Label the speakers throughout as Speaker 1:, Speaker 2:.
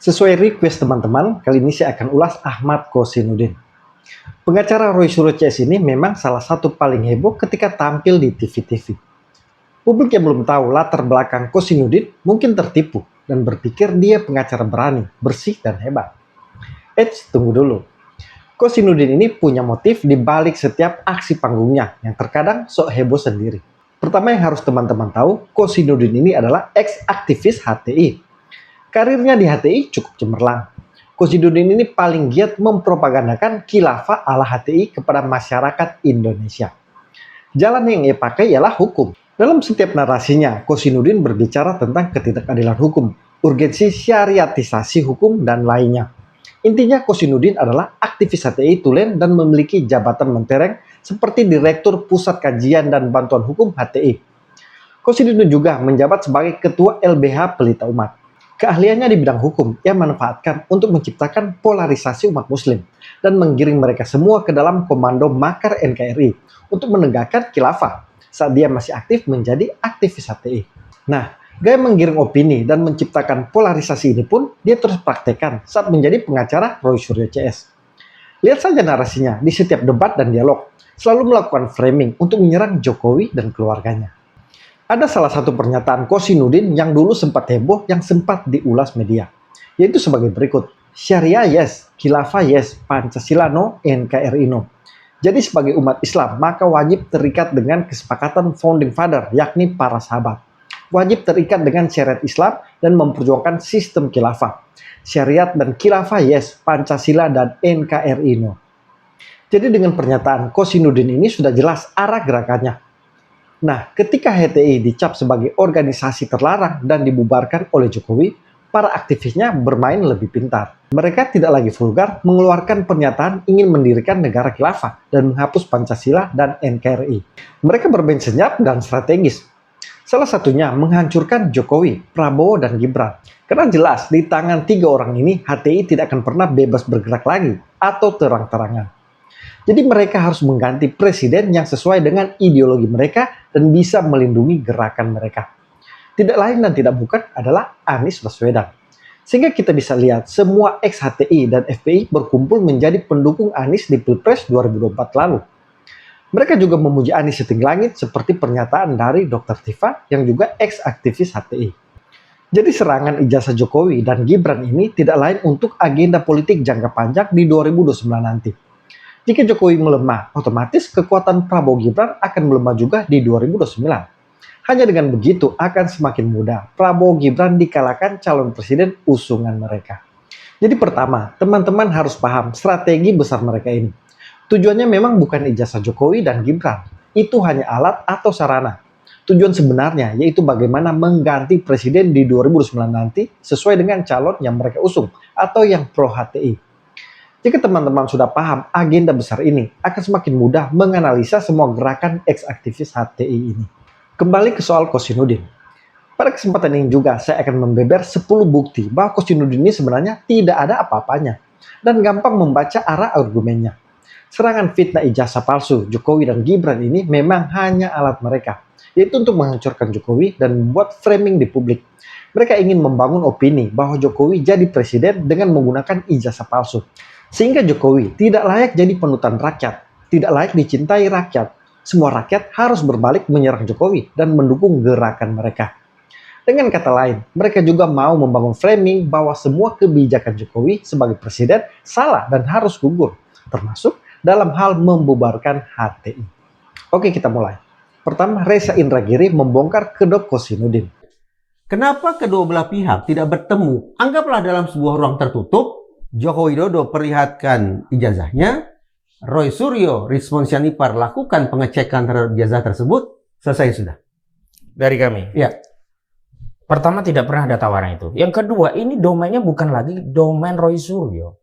Speaker 1: Sesuai request teman-teman, kali ini saya akan ulas Ahmad Kosinudin. Pengacara Roy Suryo CS ini memang salah satu paling heboh ketika tampil di TV-TV. Publik yang belum tahu latar belakang Kosinudin mungkin tertipu dan berpikir dia pengacara berani, bersih, dan hebat. Tunggu dulu. Kosinudin ini punya motif di balik setiap aksi panggungnya yang terkadang sok heboh sendiri. Pertama yang harus teman-teman tahu, Kosinudin ini adalah ex-aktivis HTI. Karirnya di HTI cukup cemerlang. Kosinudin ini paling giat mempropagandakan khilafah ala HTI kepada masyarakat Indonesia. Jalan yang ia pakai ialah hukum. Dalam setiap narasinya, Kosinudin berbicara tentang ketidakadilan hukum, urgensi syariatisasi hukum, dan lainnya. Intinya Kosinudin adalah aktivis HTI tulen dan memiliki jabatan mentereng seperti Direktur Pusat Kajian dan Bantuan Hukum HTI. Kosinudin juga menjabat sebagai Ketua LBH Pelita Umat. Keahliannya di bidang hukum ia manfaatkan untuk menciptakan polarisasi umat muslim dan menggiring mereka semua ke dalam komando makar NKRI untuk menegakkan khilafah saat dia masih aktif menjadi aktivis HTI. Nah, gaya menggiring opini dan menciptakan polarisasi ini pun dia terus praktekkan saat menjadi pengacara Roy Suryo CS. Lihat saja narasinya di setiap debat dan dialog, selalu melakukan framing untuk menyerang Jokowi dan keluarganya. Ada salah satu pernyataan Kosinudin yang dulu sempat heboh yang sempat diulas media, yaitu sebagai berikut. Syariah yes, khilafah yes, Pancasila no, NKRI no. Jadi sebagai umat Islam, maka wajib terikat dengan kesepakatan founding father, yakni para sahabat. Wajib terikat dengan syariat Islam dan memperjuangkan sistem khilafah. Syariat dan khilafah yes, Pancasila dan NKRI no. Jadi dengan pernyataan Kosinudin ini sudah jelas arah gerakannya. Nah, ketika HTI dicap sebagai organisasi terlarang dan dibubarkan oleh Jokowi, para aktivisnya bermain lebih pintar. Mereka tidak lagi vulgar mengeluarkan pernyataan ingin mendirikan negara khilafah dan menghapus Pancasila dan NKRI. Mereka bermain senyap dan strategis. Salah satunya menghancurkan Jokowi, Prabowo, dan Gibran. Karena jelas di tangan tiga orang ini HTI tidak akan pernah bebas bergerak lagi atau terang-terangan. Jadi mereka harus mengganti presiden yang sesuai dengan ideologi mereka dan bisa melindungi gerakan mereka. Tidak lain dan tidak bukan adalah Anies Baswedan. Sehingga kita bisa lihat semua ex-HTI dan FPI berkumpul menjadi pendukung Anies di Pilpres 2024 lalu. Mereka juga memuji Anies setinggi langit seperti pernyataan dari Dr. Tifa yang juga ex-aktivis HTI. Jadi serangan ijazah Jokowi dan Gibran ini tidak lain untuk agenda politik jangka panjang di 2029 nanti. Jika Jokowi melemah, otomatis kekuatan Prabowo Gibran akan melemah juga di 2029. Hanya dengan begitu akan semakin mudah Prabowo Gibran dikalahkan calon presiden usungan mereka. Jadi pertama, teman-teman harus paham strategi besar mereka ini. Tujuannya memang bukan ijazah Jokowi dan Gibran. Itu hanya alat atau sarana. Tujuan sebenarnya yaitu bagaimana mengganti presiden di 2029 nanti sesuai dengan calon yang mereka usung atau yang pro HTI. Jika teman-teman sudah paham agenda besar ini, akan semakin mudah menganalisa semua gerakan ex-aktivis HTI ini. Kembali ke soal Kosinudin. Pada kesempatan ini juga saya akan membeber 10 bukti bahwa Kosinudin ini sebenarnya tidak ada apa-apanya dan gampang membaca arah argumennya. Serangan fitnah ijazah palsu Jokowi dan Gibran ini memang hanya alat mereka, yaitu untuk menghancurkan Jokowi dan membuat framing di publik. Mereka ingin membangun opini bahwa Jokowi jadi presiden dengan menggunakan ijazah palsu. Sehingga Jokowi tidak layak jadi panutan rakyat, tidak layak dicintai rakyat. Semua rakyat harus berbalik menyerang Jokowi dan mendukung gerakan mereka. Dengan kata lain, mereka juga mau membangun framing bahwa semua kebijakan Jokowi sebagai presiden salah dan harus gugur, termasuk dalam hal membubarkan HTI. Oke, kita mulai. Pertama, Reza Indragiri membongkar kedok Kosinudin.
Speaker 2: Kenapa kedua belah pihak tidak bertemu? Anggaplah dalam sebuah ruang tertutup, Joko Widodo perlihatkan ijazahnya, Roy Suryo, Rizwan Syahipar lakukan pengecekan terhadap ijazah tersebut, selesai sudah.
Speaker 3: Dari kami?
Speaker 2: Ya.
Speaker 3: Pertama, tidak pernah ada tawaran itu. Yang kedua, ini domainnya bukan lagi domain Roy Suryo.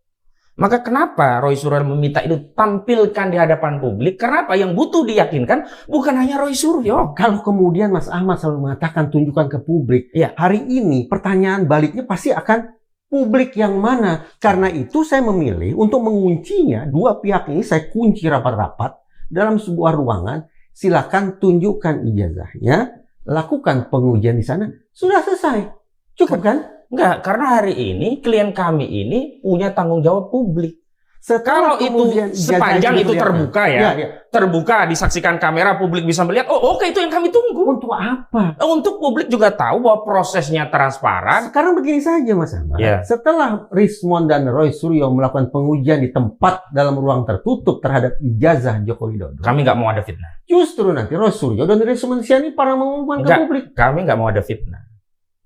Speaker 3: Maka kenapa Roy Suryo meminta itu tampilkan di hadapan publik? Karena apa? Yang butuh diyakinkan bukan hanya Roy Suryo.
Speaker 2: Kalau kemudian Mas Ahmad selalu mengatakan tunjukkan ke publik,
Speaker 3: Ya.
Speaker 2: hari ini pertanyaan baliknya pasti akan publik yang mana? Karena itu saya memilih untuk menguncinya, dua pihak ini saya kunci rapat-rapat dalam sebuah ruangan. Silakan tunjukkan ijazahnya, lakukan pengujian di sana. Sudah selesai. Cukup kan?
Speaker 3: Enggak, karena hari ini klien kami ini punya tanggung jawab publik.
Speaker 2: Setelah
Speaker 3: Kalau itu
Speaker 2: kemudian
Speaker 3: sepanjang itu terbuka ya, terbuka, disaksikan kamera, publik bisa melihat, oh oke, itu yang kami tunggu.
Speaker 2: Untuk apa?
Speaker 3: Untuk publik juga tahu bahwa prosesnya transparan.
Speaker 2: Sekarang begini saja Mas Ahmad.
Speaker 3: Ya.
Speaker 2: Setelah Rismond dan Roy Suryo melakukan pengujian di tempat dalam ruang tertutup terhadap ijazah Joko Widodo,
Speaker 3: Kami nggak mau ada fitnah.
Speaker 2: justru nanti Roy Suryo dan Rismond ini para mengumumkan ke
Speaker 3: Enggak.
Speaker 2: publik.
Speaker 3: Kami nggak mau ada fitnah.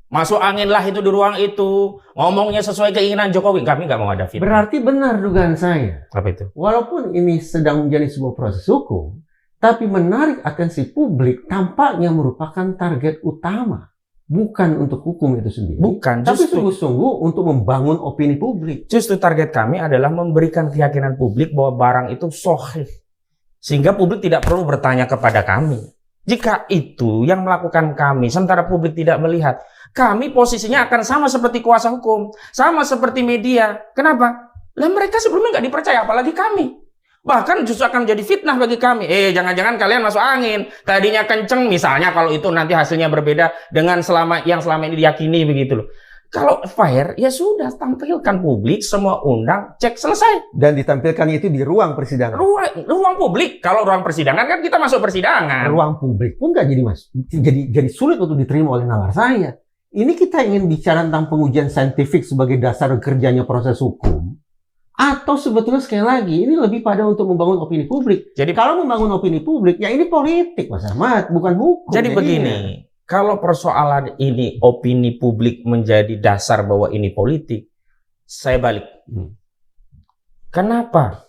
Speaker 3: Masuk angin lah itu di ruang itu, ngomongnya sesuai keinginan Jokowi. Kami nggak mau ada fitnah.
Speaker 2: Berarti benar dugaan saya.
Speaker 3: Apa itu?
Speaker 2: Walaupun ini sedang menjadi sebuah proses hukum, tapi menarik atensi publik tampaknya merupakan target utama. Bukan untuk hukum itu sendiri.
Speaker 3: Bukan,
Speaker 2: Tapi
Speaker 3: justru
Speaker 2: sungguh-sungguh untuk membangun opini publik.
Speaker 3: Justru target kami adalah memberikan keyakinan publik bahwa barang itu sahih. Sehingga publik tidak perlu bertanya kepada kami. Jika itu yang melakukan kami, sementara publik tidak melihat, kami posisinya akan sama seperti kuasa hukum, sama seperti media. Kenapa? Lah mereka sebelumnya nggak dipercaya, apalagi kami. Bahkan justru akan menjadi fitnah bagi kami. Jangan-jangan kalian masuk angin. Tadinya kenceng, misalnya kalau itu nanti hasilnya berbeda dengan yang selama ini diyakini begitu loh. Kalau fair, ya sudah, tampilkan publik, semua undang, cek, selesai.
Speaker 2: Dan ditampilkan itu di ruang persidangan.
Speaker 3: Ruang publik. Kalau ruang persidangan kan kita masuk persidangan.
Speaker 2: Ruang publik pun nggak jadi sulit untuk diterima oleh nalar saya. Ini kita ingin bicara tentang pengujian saintifik sebagai dasar kerjanya proses hukum. Atau sebetulnya sekali lagi, ini lebih pada untuk membangun opini publik.
Speaker 3: Jadi
Speaker 2: Kalau membangun opini publik, ya ini politik Mas Ahmad, bukan hukum.
Speaker 3: Jadi begini, kalau persoalan ini opini publik menjadi dasar bahwa ini politik, saya balik. Kenapa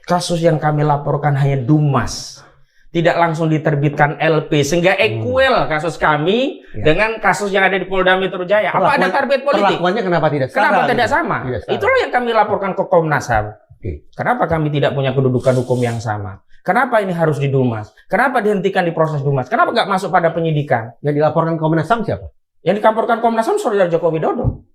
Speaker 3: kasus yang kami laporkan hanya Dumas, tidak langsung diterbitkan LP, sehingga equal kasus kami dengan kasus yang ada di Polda Metro Jaya? Apa ada target politik?
Speaker 2: Perlakuannya kenapa tidak sama?
Speaker 3: Kenapa tidak sama? Itulah yang kami laporkan ke Komnas HAM. Kenapa kami tidak punya kedudukan hukum yang sama? Kenapa ini harus di Dumas? Kenapa dihentikan di proses Dumas? Kenapa nggak masuk pada penyidikan?
Speaker 2: Yang dilaporkan Komnas HAM siapa?
Speaker 3: Yang dilaporkan Komnas HAM saudara Joko Widodo.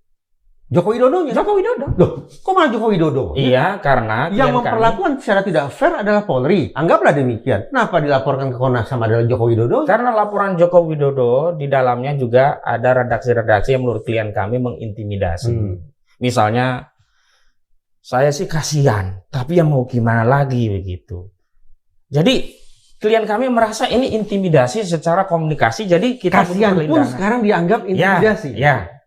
Speaker 2: Joko Widodonya?
Speaker 3: Joko Widodo.
Speaker 2: Loh, kok malah Joko Widodo?
Speaker 3: Iya, karena
Speaker 2: yang memperlakukan secara tidak fair adalah Polri. Anggaplah demikian. Kenapa dilaporkan ke Komnas HAM adalah Joko Widodo?
Speaker 3: Karena laporan Joko Widodo di dalamnya juga ada redaksi-redaksi yang menurut klien kami mengintimidasi. Misalnya, saya sih kasihan, tapi yang mau gimana lagi begitu. Jadi klien kami merasa ini intimidasi secara komunikasi, jadi kita
Speaker 2: kasihan pun sekarang dianggap intimidasi.
Speaker 3: Ya.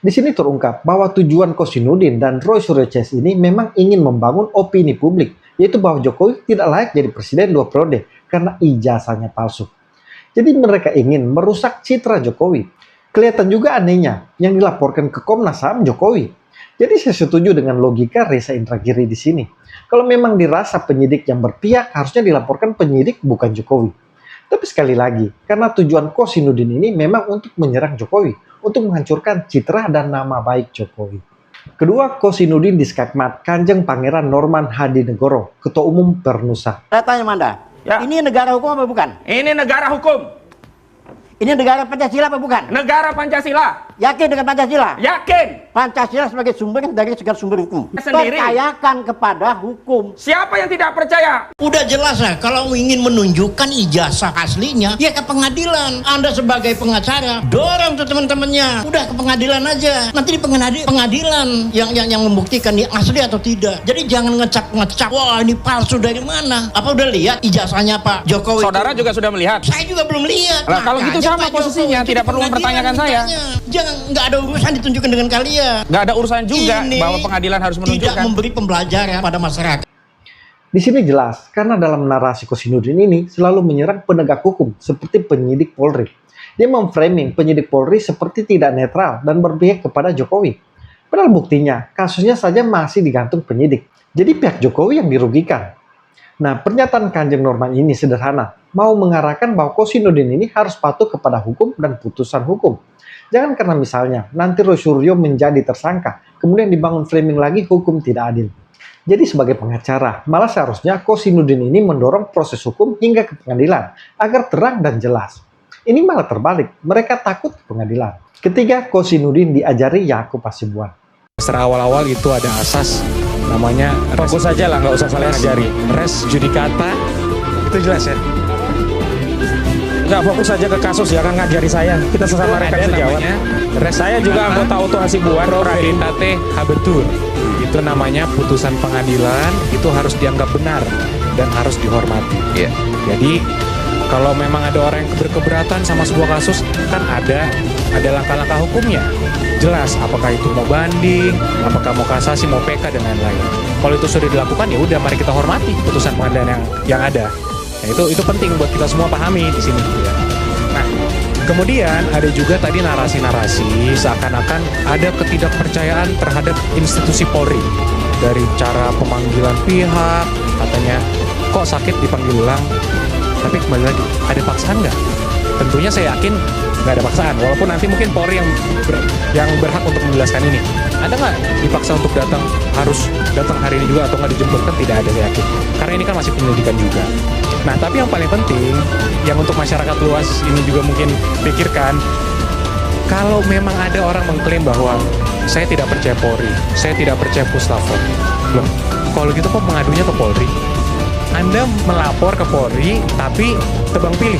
Speaker 1: Di sini terungkap bahwa tujuan Kosinudin dan Roy Suryo CS ini memang ingin membangun opini publik, yaitu bahwa Jokowi tidak layak jadi presiden 2 periode karena ijazahnya palsu. Jadi mereka ingin merusak citra Jokowi. Kelihatan juga anehnya yang dilaporkan ke Komnas HAM Jokowi. Jadi saya setuju dengan logika Reza Indragiri di sini. Kalau memang dirasa penyidik yang berpihak, harusnya dilaporkan penyidik bukan Jokowi. Tapi sekali lagi, karena tujuan Kosinudin ini memang untuk menyerang Jokowi, untuk menghancurkan citra dan nama baik Jokowi. Kedua, Kosinudin di skakmat Kanjeng Pangeran Norman Hadinegoro, Ketua Umum Pernusa.
Speaker 4: Saya tanya Manda, ini negara hukum apa bukan?
Speaker 3: Ini negara hukum.
Speaker 4: Ini negara Pancasila apa bukan?
Speaker 3: Negara Pancasila.
Speaker 4: Yakin dengan Pancasila?
Speaker 3: Yakin.
Speaker 4: Pancasila sebagai sumber dari segala sumber hukum.
Speaker 3: Sendiri.
Speaker 4: Percayakan kepada hukum.
Speaker 3: Siapa yang tidak percaya?
Speaker 5: Udah jelas lah, kalau ingin menunjukkan ijazah aslinya, ya ke pengadilan. Anda sebagai pengacara, dorong tuh teman-temannya. Udah ke pengadilan aja. Nanti di pengadilan yang membuktikan ini asli atau tidak. Jadi jangan ngecap-ngecap, wah ini palsu dari mana? Apa udah lihat ijazahnya Pak Jokowi?
Speaker 3: Saudara juga sudah melihat.
Speaker 5: Saya juga belum lihat.
Speaker 3: Nah, kalau gitu sama
Speaker 5: Pak
Speaker 3: posisinya,
Speaker 5: Jokowi
Speaker 3: tidak
Speaker 5: di
Speaker 3: perlu
Speaker 5: pengadilan
Speaker 3: mempertanyakan saya.
Speaker 5: mintanya. Jangan, nggak ada urusan ditunjukkan dengan kalian.
Speaker 3: Nggak ada urusan juga
Speaker 5: Ini
Speaker 3: bahwa pengadilan harus
Speaker 5: tidak
Speaker 3: menunjukkan.
Speaker 5: memberi pembelajaran pada masyarakat.
Speaker 1: Di sini jelas, karena dalam narasi Kosinudin ini selalu menyerang penegak hukum seperti penyidik Polri. Dia memframing penyidik Polri seperti tidak netral dan berpihak kepada Jokowi. Padahal buktinya, kasusnya saja masih digantung penyidik. Jadi pihak Jokowi yang dirugikan. Nah, pernyataan Kanjeng Norman ini sederhana, mau mengarahkan bahwa Kosinudin ini harus patuh kepada hukum dan putusan hukum. Jangan karena misalnya nanti Roy Suryo menjadi tersangka, kemudian dibangun framing lagi hukum tidak adil. Jadi sebagai pengacara, malah seharusnya Kosinudin ini mendorong proses hukum hingga ke pengadilan, agar terang dan jelas. Ini malah terbalik, mereka takut ke pengadilan. Ketiga, Kosinudin diajari Yakub Hasibuan.
Speaker 6: Secara awal-awal itu ada asas namanya
Speaker 3: Fokus saja lah, nggak usah saling ngajari.
Speaker 6: res judicata, itu jelas ya.
Speaker 3: nggak fokus saja ke kasus, jangan ngajari saya. Kita sesama rekan sejawat. Saya juga anggota Auto Hasibuan.
Speaker 6: Veritate habetur. Itu namanya putusan pengadilan, itu harus dianggap benar dan harus dihormati. Jadi kalau memang ada orang yang berkeberatan sama sebuah kasus, kan ada langkah-langkah hukumnya. Jelas apakah itu mau banding, apakah mau kasasi, mau PK dan lain-lain. Kalau itu sudah dilakukan, ya udah mari kita hormati putusan pengadilan yang ada. Nah, itu penting buat kita semua pahami di sini gitu ya. Nah, kemudian ada juga tadi narasi-narasi seakan-akan ada ketidakpercayaan terhadap institusi Polri. Dari cara pemanggilan pihak, katanya kok sakit dipanggil ulang. Tapi kembali lagi, ada paksaan nggak? Tentunya saya yakin nggak ada paksaan. Walaupun nanti mungkin Polri yang berhak untuk menjelaskan ini. Ada nggak dipaksa untuk harus datang hari ini juga atau nggak dijemput? Kan tidak ada, saya yakin. Karena ini kan masih penyelidikan juga. Nah, tapi yang paling penting, yang untuk masyarakat luas ini juga mungkin pikirkan, kalau memang ada orang mengklaim bahwa saya tidak percaya Polri, saya tidak percaya Puslapor. Loh, kalau gitu kok mengadunya ke Polri? Anda melapor ke Polri, tapi tebang pilih.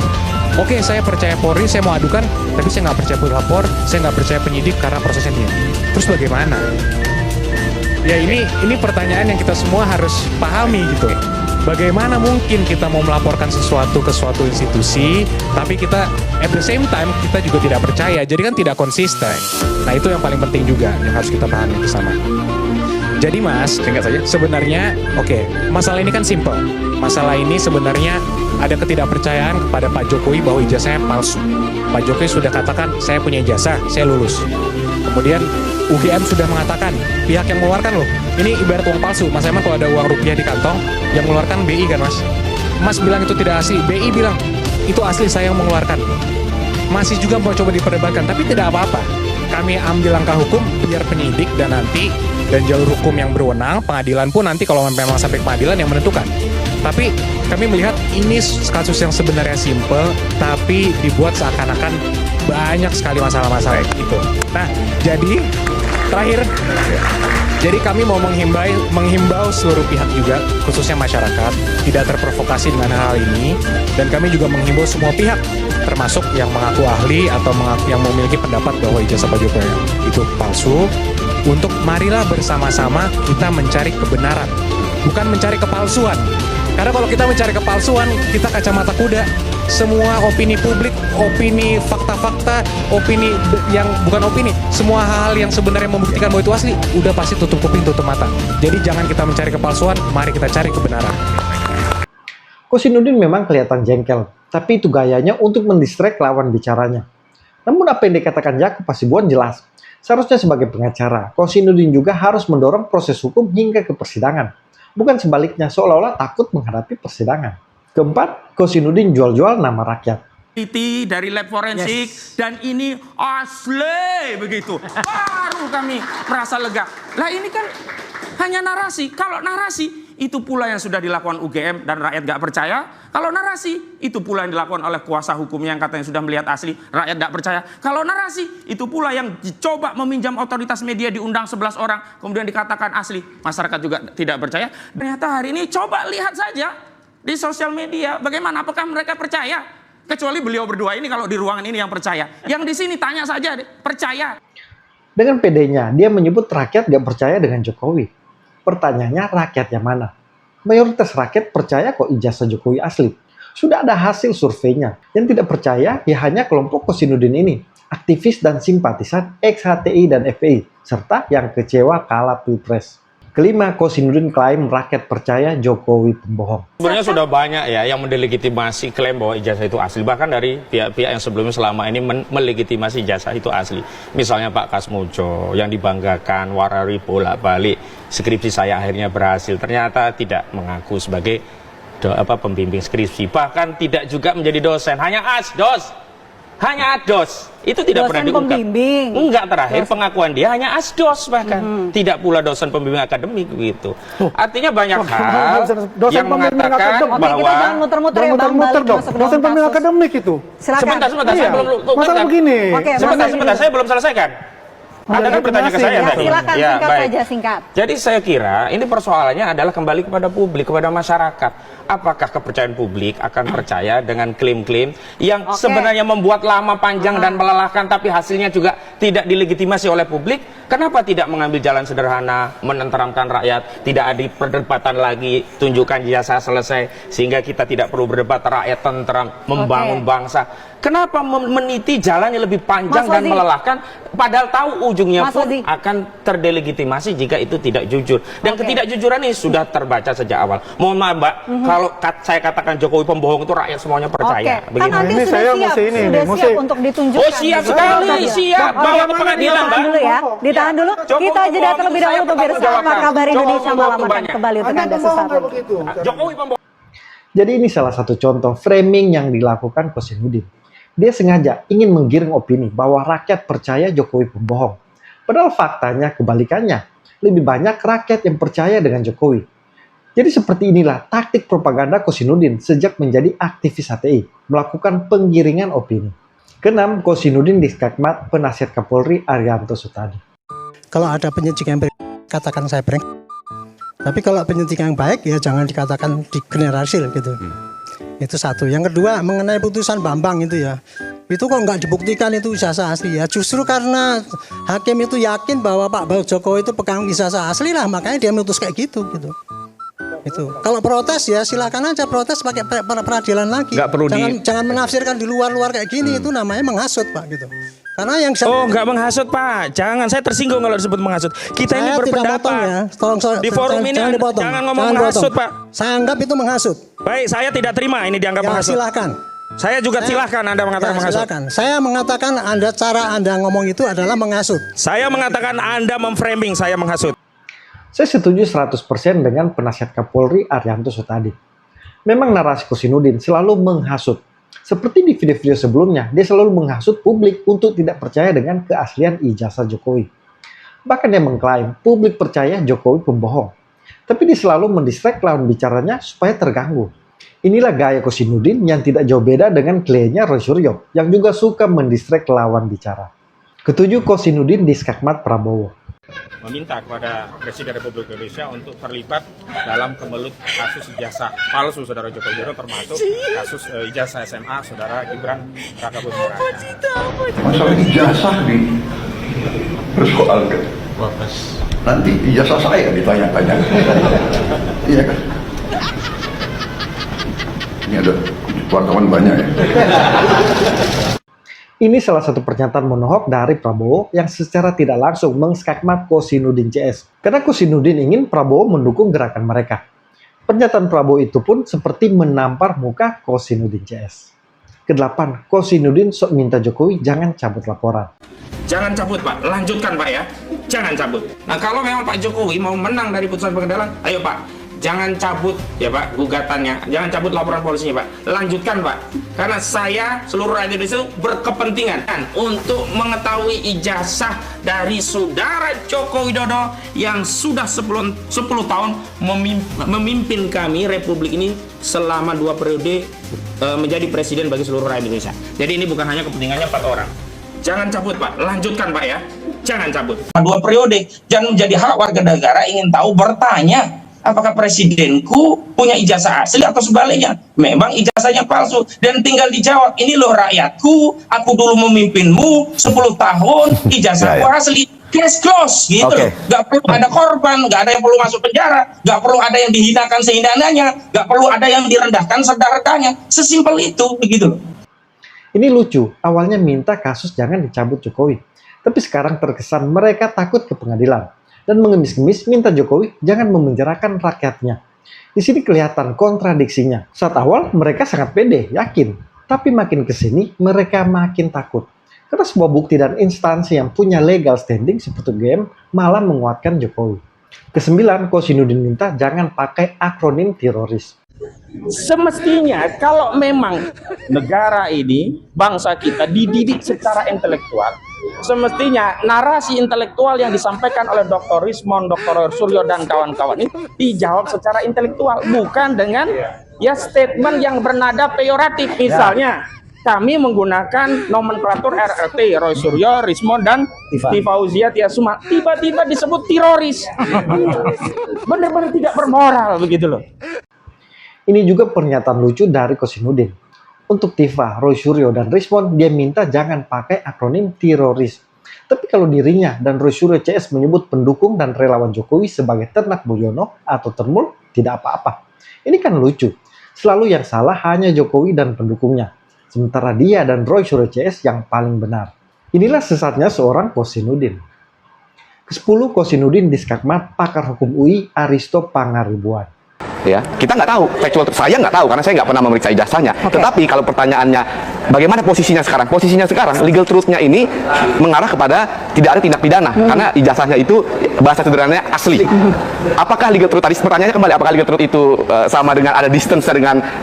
Speaker 6: Oke, saya percaya Polri, saya mau adukan, tapi saya nggak percaya Puslapor, saya nggak percaya penyidik karena prosesnya dia. Terus bagaimana? Ya ini pertanyaan yang kita semua harus pahami gitu. Bagaimana mungkin kita mau melaporkan sesuatu ke suatu institusi, tapi kita at the same time kita juga tidak percaya, jadi kan tidak konsisten. Nah, itu yang paling penting juga yang harus kita pahami bersama. Jadi Mas, singkat saja, sebenarnya masalah ini kan simple. Masalah ini sebenarnya ada ketidakpercayaan kepada Pak Jokowi bahwa ijazahnya palsu. Pak Jokowi sudah katakan, saya punya ijazah, saya lulus. Kemudian UGM sudah mengatakan, pihak yang mengeluarkan loh, ini ibarat uang palsu. Mas Eman kalau ada uang rupiah di kantong, yang mengeluarkan BI kan Mas? Mas bilang itu tidak asli, BI bilang, itu asli saya yang mengeluarkan. Masih juga mau coba diperdebatkan, tapi tidak apa-apa. Kami ambil langkah hukum biar penyidik dan jalur hukum yang berwenang, pengadilan pun nanti kalau memang sampai pengadilan yang menentukan. Tapi kami melihat ini kasus yang sebenarnya simple, tapi dibuat seakan-akan banyak sekali masalah-masalah itu. Nah, jadi terakhir, jadi kami mau menghimbau seluruh pihak juga, khususnya masyarakat, tidak terprovokasi dengan hal ini, dan kami juga menghimbau semua pihak, termasuk yang mengaku ahli atau yang memiliki pendapat bahwa ijazah Pak Jokowi itu palsu, untuk marilah bersama-sama kita mencari kebenaran, bukan mencari kepalsuan. Karena kalau kita mencari kepalsuan, kita kacamata kuda. Semua opini publik, opini fakta-fakta, opini yang bukan opini, semua hal yang sebenarnya membuktikan bahwa itu asli, udah pasti tutup kuping, tutup mata. Jadi jangan kita mencari kepalsuan, mari kita cari kebenaran.
Speaker 1: Kosinudin memang kelihatan jengkel, tapi itu gayanya untuk mendistract lawan bicaranya. Namun apa yang dikatakan Yakub Hasibuan jelas. Seharusnya sebagai pengacara, Kosinudin juga harus mendorong proses hukum hingga ke persidangan. Bukan sebaliknya, seolah-olah takut menghadapi persidangan. Keempat, Kosinudin jual-jual nama rakyat.
Speaker 7: Dari lab forensik dan ini asli begitu. Baru kami merasa lega. Lah ini kan hanya narasi. Kalau narasi itu pula yang sudah dilakukan UGM dan rakyat gak percaya. Kalau narasi itu pula yang dilakukan oleh kuasa hukumnya yang katanya sudah melihat asli, rakyat gak percaya. Kalau narasi itu pula yang dicoba meminjam otoritas media, diundang 11 orang, kemudian dikatakan asli, masyarakat juga tidak percaya. Ternyata hari ini coba lihat saja di sosial media, bagaimana, apakah mereka percaya? Kecuali beliau berdua ini kalau di ruangan ini yang percaya. Yang di sini tanya saja, percaya.
Speaker 1: Dengan pedenya, dia menyebut rakyat gak percaya dengan Jokowi. Pertanyaannya, rakyat yang mana? Mayoritas rakyat percaya kok ijazah Jokowi asli. Sudah ada hasil surveinya. Yang tidak percaya ya hanya kelompok Kosinudin ini, aktivis dan simpatisan ex-HTI dan FPI, serta yang kecewa kalah Pilpres. Kelima, Kosinudin klaim rakyat percaya Jokowi pembohong.
Speaker 8: Sebenarnya sudah banyak ya yang mendelegitimasi klaim bahwa ijazah itu asli. Bahkan dari pihak-pihak yang sebelumnya selama ini melegitimasi ijazah itu asli. Misalnya Pak Kasmujo yang dibanggakan warari bolak-balik skripsi saya akhirnya berhasil. Ternyata tidak mengaku sebagai pembimbing skripsi. Bahkan tidak juga menjadi dosen, hanya asdos. Hanya asdos. Itu tidak pernah diungkap. Pembimbing. Enggak, terakhir dosen. Pengakuan dia hanya asdos bahkan. Tidak pula dosen pembimbing akademik begitu. Artinya banyak hal yang mengatakan bahwa
Speaker 9: kita jangan muter-muter ya Bang,
Speaker 10: dosen pembimbing akademik itu.
Speaker 9: Silakan.
Speaker 8: Sebentar, saya belum
Speaker 10: masalah begini.
Speaker 8: Sebentar, saya belum selesaikan. Anda kan bertanya ke saya
Speaker 9: Ya,
Speaker 8: tadi.
Speaker 9: silakan
Speaker 8: Ya,
Speaker 9: singkat
Speaker 8: baik.
Speaker 9: saja, singkat.
Speaker 8: Jadi saya kira ini persoalannya adalah kembali kepada publik, kepada masyarakat. Apakah kepercayaan publik akan percaya dengan klaim-klaim yang sebenarnya membuat lama, panjang, dan melelahkan, tapi hasilnya juga tidak dilegitimasi oleh publik? Kenapa tidak mengambil jalan sederhana, menenteramkan rakyat, tidak ada perdebatan lagi, tunjukkan jasa selesai, sehingga kita tidak perlu berdebat, rakyat tentram, membangun bangsa. Kenapa meniti jalannya lebih panjang
Speaker 9: Mas
Speaker 8: dan
Speaker 9: Ozi.
Speaker 8: melelahkan, padahal tahu ujungnya
Speaker 9: Mas
Speaker 8: pun
Speaker 9: Ozi.
Speaker 8: akan terdelegitimasi jika itu tidak jujur. Dan ketidakjujuran ini sudah terbaca sejak awal. Mohon maaf Mbak, kalau saya katakan Jokowi pembohong itu rakyat semuanya percaya.
Speaker 9: Kan nanti
Speaker 10: Ini
Speaker 9: sudah
Speaker 10: saya
Speaker 9: siap,
Speaker 10: mesti ini,
Speaker 9: sudah
Speaker 10: mesti-
Speaker 9: siap untuk ditunjukkan.
Speaker 8: Oh siap sekali, siap. Bawa ke pengadilan Mbak.
Speaker 9: Ditahan dulu ya, ditahan dulu.
Speaker 8: Jokowi
Speaker 9: Kita jeda
Speaker 8: pembohong
Speaker 9: terlebih
Speaker 8: itu
Speaker 9: dahulu
Speaker 8: saya
Speaker 9: pemirsa.
Speaker 8: pertanggungjawabkan.
Speaker 9: Apa kabar
Speaker 8: Jokowi
Speaker 9: Indonesia
Speaker 8: pembohong
Speaker 9: malam
Speaker 8: itu
Speaker 9: akan
Speaker 8: banyak.
Speaker 9: kembali untuk
Speaker 10: Anda
Speaker 9: Anda
Speaker 10: pembohong
Speaker 9: sesaat
Speaker 10: kalau
Speaker 9: lagi.
Speaker 10: begitu.
Speaker 8: Jokowi pembohong.
Speaker 1: Jadi ini salah satu contoh framing yang dilakukan Kosinudin. Dia sengaja ingin menggiring opini bahwa rakyat percaya Jokowi pembohong. Padahal faktanya kebalikannya. Lebih banyak rakyat yang percaya dengan Jokowi. Jadi seperti inilah taktik propaganda Kosinudin sejak menjadi aktivis HTI, melakukan penggiringan opini. Keenam, Kosinudin diskakmat penasihat Kapolri Arianto Sutadi.
Speaker 11: Kalau ada penyidik yang katakan saya brengsek. Tapi kalau penyidik yang baik ya jangan dikatakan digeneralisir gitu. Itu satu. Yang kedua mengenai putusan Bambang itu ya. Itu kok nggak dibuktikan itu ijazah asli ya. Justru karena hakim itu yakin bahwa Pak Jokowi itu pegang ijazah asli lah, makanya dia memutus kayak gitu. Itu. Kalau protes ya silakan aja protes pakai peradilan lagi.
Speaker 3: Nggak perlu
Speaker 11: jangan menafsirkan di luar-luar kayak gini. Itu namanya menghasut Pak gitu. Karena yang
Speaker 3: nggak menghasut Pak. Jangan, saya tersinggung kalau disebut menghasut. Kita ini berpendapat.
Speaker 11: Ya.
Speaker 3: Di forum ini jangan ngomong menghasut Pak.
Speaker 11: Saya anggap itu menghasut.
Speaker 3: Baik, saya tidak terima ini dianggap menghasut.
Speaker 11: Silahkan.
Speaker 3: Saya juga silahkan Anda mengatakan menghasut.
Speaker 11: Silakan. Saya mengatakan cara Anda ngomong itu adalah menghasut.
Speaker 3: Saya mengatakan Anda memframing saya menghasut.
Speaker 1: Saya setuju 100% dengan penasihat Kapolri Arianto Sutadi. Memang narasi Kosinudin selalu menghasut. Seperti di video-video sebelumnya, dia selalu menghasut publik untuk tidak percaya dengan keaslian ijazah Jokowi. Bahkan dia mengklaim publik percaya Jokowi pembohong. Tapi dia selalu mendistract lawan bicaranya supaya terganggu. Inilah gaya Kosinudin yang tidak jauh beda dengan kliennya Roy Suryo yang juga suka mendistract lawan bicara. Ketujuh, Kosinudin diskakmat Prabowo.
Speaker 8: Meminta kepada Presiden Republik Indonesia untuk terlibat dalam kemelut kasus ijazah palsu Saudara Joko Widodo, termasuk kasus ijazah SMA Saudara Gibran Raka Buming Raka.
Speaker 10: Masalah ijazah dipersoalkan. Nanti ijazah saya ditanya-tanya. Iya kan? Ini ada wartawan banyak ya.
Speaker 1: Ini salah satu pernyataan monohok dari Prabowo yang secara tidak langsung mengskakmat Kosinudin CS. Karena Kosinudin ingin Prabowo mendukung gerakan mereka. Pernyataan Prabowo itu pun seperti menampar muka Kosinudin CS. Kedelapan, Kosinudin sok minta Jokowi jangan cabut laporan.
Speaker 7: Jangan cabut Pak, lanjutkan Pak ya. Jangan cabut. Nah kalau memang Pak Jokowi mau menang dari putusan pengadilan, ayo Pak. Jangan cabut ya Pak gugatannya, jangan cabut laporan polisinya Pak. Lanjutkan Pak. Karena saya seluruh rakyat Indonesia berkepentingan untuk mengetahui ijazah dari Saudara Joko Widodo yang sudah 10 tahun memimpin kami Republik ini selama 2 periode menjadi presiden bagi seluruh rakyat Indonesia. Jadi ini bukan hanya kepentingannya 4 orang. Jangan cabut Pak, lanjutkan Pak ya. Jangan cabut.
Speaker 12: 2 periode, jangan menjadi hak warga negara ingin tahu bertanya apakah presidenku punya ijazah asli atau sebaliknya. Memang ijazahnya palsu dan tinggal dijawab, ini loh rakyatku, aku dulu memimpinmu 10 tahun, ijazahku asli. Case close gitu loh. Gak perlu ada korban, gak ada yang perlu masuk penjara, gak perlu ada yang dihinakan sehina-hinanya, gak perlu ada yang direndahkan sedarah-darahnya. Sesimpel itu begitu loh.
Speaker 1: Ini lucu, awalnya minta kasus jangan dicabut Jokowi. Tapi sekarang terkesan mereka takut ke pengadilan. Dan mengemis-ngemis minta Jokowi jangan memenjarakan rakyatnya. Di sini kelihatan kontradiksinya. Saat awal mereka sangat pede, yakin. Tapi makin kesini mereka makin takut. Karena sebuah bukti dan instansi yang punya legal standing seperti UGM malah menguatkan Jokowi. Kesembilan, Kosinudin minta jangan pakai akronim teroris.
Speaker 7: Semestinya kalau memang negara ini, bangsa kita dididik secara intelektual, semestinya narasi intelektual yang disampaikan oleh Dr. Rismond, Dr. Roy Suryo dan kawan-kawan ini dijawab secara intelektual, bukan dengan ya statement yang bernada peyoratif. Misalnya kami menggunakan nomenklatur RRT, Roy Suryo, Rismond, dan Fauzia Tiasuma. Tiba-tiba disebut teroris. Benar-benar tidak bermoral begitu loh.
Speaker 1: Ini juga pernyataan lucu dari Kosinudin. Untuk Tifa, Roy Suryo, dan Rismond, dia minta jangan pakai akronim teroris. Tapi kalau dirinya dan Roy Suryo CS menyebut pendukung dan relawan Jokowi sebagai ternak Mulyono atau termul, tidak apa-apa. Ini kan lucu. Selalu yang salah hanya Jokowi dan pendukungnya. Sementara dia dan Roy Suryo CS yang paling benar. Inilah sesatnya seorang Kosinudin. Ke-10 Kosinudin di Skakmat, pakar hukum UI Aristo Pangaribuan.
Speaker 13: Ya, kita nggak tahu, factual, saya nggak tahu karena saya nggak pernah memeriksa ijazahnya. Tetapi kalau pertanyaannya bagaimana posisinya sekarang? Posisinya sekarang legal truth-nya ini mengarah kepada tidak ada tindak pidana karena ijazahnya itu bahasa sederhananya asli. Apakah legal truth tadi pertanyaannya kembali apakah legal truth itu sama dengan ada distance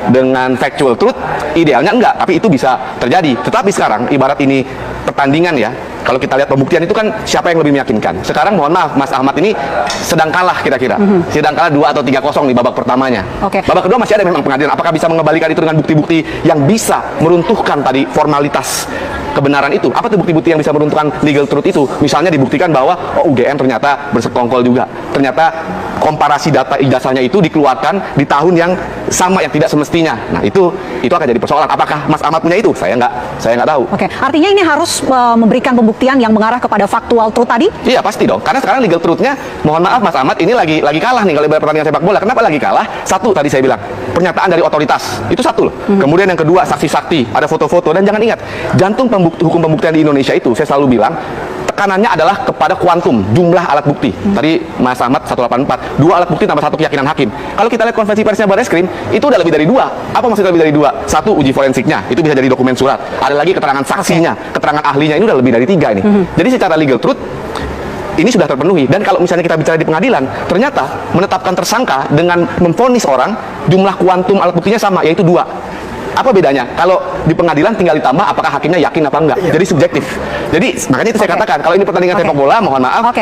Speaker 13: dengan factual truth? Idealnya enggak, tapi itu bisa terjadi. Tetapi sekarang ibarat ini pertandingan ya. Kalau kita lihat pembuktian itu kan siapa yang lebih meyakinkan. Sekarang mohon maaf Mas Ahmad ini sedang kalah kira-kira. Sedang kalah 2 atau 3-0 di babak pertamanya. Babak kedua masih ada memang pengadilan. Apakah bisa mengembalikan itu dengan bukti-bukti yang bisa meruntuhkan tadi formalitas kebenaran itu? Apa tuh bukti-bukti yang bisa meruntuhkan legal truth itu? Misalnya dibuktikan bahwa UGM ternyata bersekongkol juga. Ternyata komparasi data ijazahnya itu dikeluarkan di tahun yang sama yang tidak semestinya. Nah, itu akan jadi persoalan. Apakah Mas Ahmad punya itu? Saya nggak tau.
Speaker 9: Artinya ini harus memberikan pembuktian yang mengarah kepada faktual truth tadi?
Speaker 13: Iya, pasti dong. Karena sekarang legal truth-nya, mohon maaf Mas Ahmad, ini lagi kalah nih kalau pertandingan sepak bola. Kenapa lagi kalah? Satu, tadi saya bilang, pernyataan dari otoritas. Itu satu loh. Kemudian yang kedua, saksi-saksi, ada foto-foto. Dan jangan ingat, jantung hukum pembuktian di Indonesia itu, saya selalu bilang, tekanannya adalah kepada kuantum, jumlah alat bukti. Tadi Mas Ahmad 184, 2 alat bukti tambah 1 keyakinan hakim. Kalau kita lihat konferensi persnya Barreskrim, itu udah lebih dari 2. Apa maksudnya lebih dari 2? 1, uji forensiknya, itu bisa jadi dokumen surat. Ada lagi keterangan saksinya, keterangan ahlinya, ini udah lebih dari 3 ini. Jadi secara legal truth, ini sudah terpenuhi. Dan kalau misalnya kita bicara di pengadilan, ternyata menetapkan tersangka dengan memvonis orang, jumlah kuantum alat buktinya sama, yaitu 2. Apa bedanya? Kalau di pengadilan tinggal ditambah apakah hakimnya yakin apa enggak. Jadi subjektif. Jadi makanya itu saya katakan kalau ini pertandingan sepak bola, mohon maaf.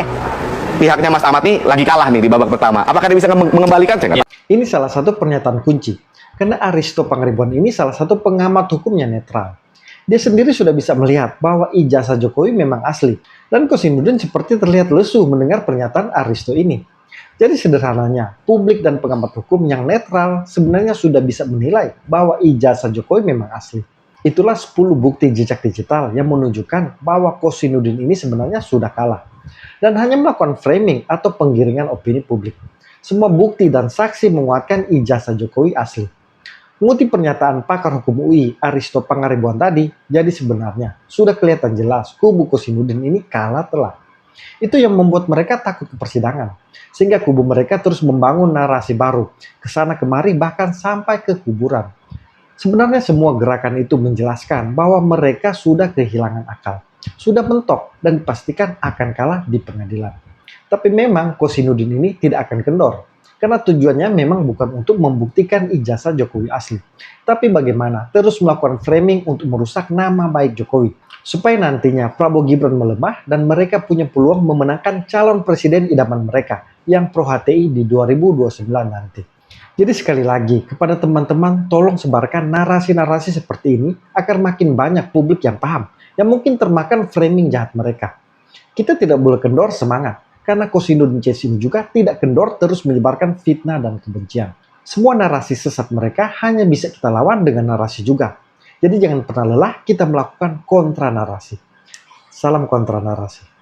Speaker 13: Pihaknya Mas Ahmad nih lagi kalah nih di babak pertama. Apakah dia bisa mengembalikan? Saya nggak tahu.
Speaker 1: Ini salah satu pernyataan kunci. Karena Aristo Pangaribuan ini salah satu pengamat hukumnya netral. Dia sendiri sudah bisa melihat bahwa ijazah Jokowi memang asli. Dan Kosinudin seperti terlihat lesu mendengar pernyataan Aristo ini. Jadi sederhananya, publik dan pengamat hukum yang netral sebenarnya sudah bisa menilai bahwa ijazah Jokowi memang asli. Itulah 10 bukti jejak digital yang menunjukkan bahwa Kosinudin ini sebenarnya sudah kalah. Dan hanya melakukan framing atau penggiringan opini publik. Semua bukti dan saksi menguatkan ijazah Jokowi asli. Mengutip pernyataan pakar hukum UI Aristo Pangaribuan tadi, jadi sebenarnya sudah kelihatan jelas kubu Kosinudin ini kalah telak. Itu yang membuat mereka takut ke persidangan. Sehingga kubu mereka terus membangun narasi baru, kesana kemari bahkan sampai ke kuburan. Sebenarnya semua gerakan itu menjelaskan bahwa mereka sudah kehilangan akal, sudah mentok dan dipastikan akan kalah di pengadilan. Tapi memang Kosinudin ini tidak akan kendor, karena tujuannya memang bukan untuk membuktikan ijazah Jokowi asli, tapi bagaimana terus melakukan framing untuk merusak nama baik Jokowi, supaya nantinya Prabowo Gibran melemah dan mereka punya peluang memenangkan calon presiden idaman mereka yang pro HTI di 2029 nanti. Jadi sekali lagi, kepada teman-teman tolong sebarkan narasi-narasi seperti ini agar makin banyak publik yang paham, yang mungkin termakan framing jahat mereka. Kita tidak boleh kendor semangat, karena Kosinudin CS ini juga tidak kendor terus menyebarkan fitnah dan kebencian. Semua narasi sesat mereka hanya bisa kita lawan dengan narasi juga. Jadi jangan pernah lelah kita melakukan kontra narasi. Salam kontra narasi.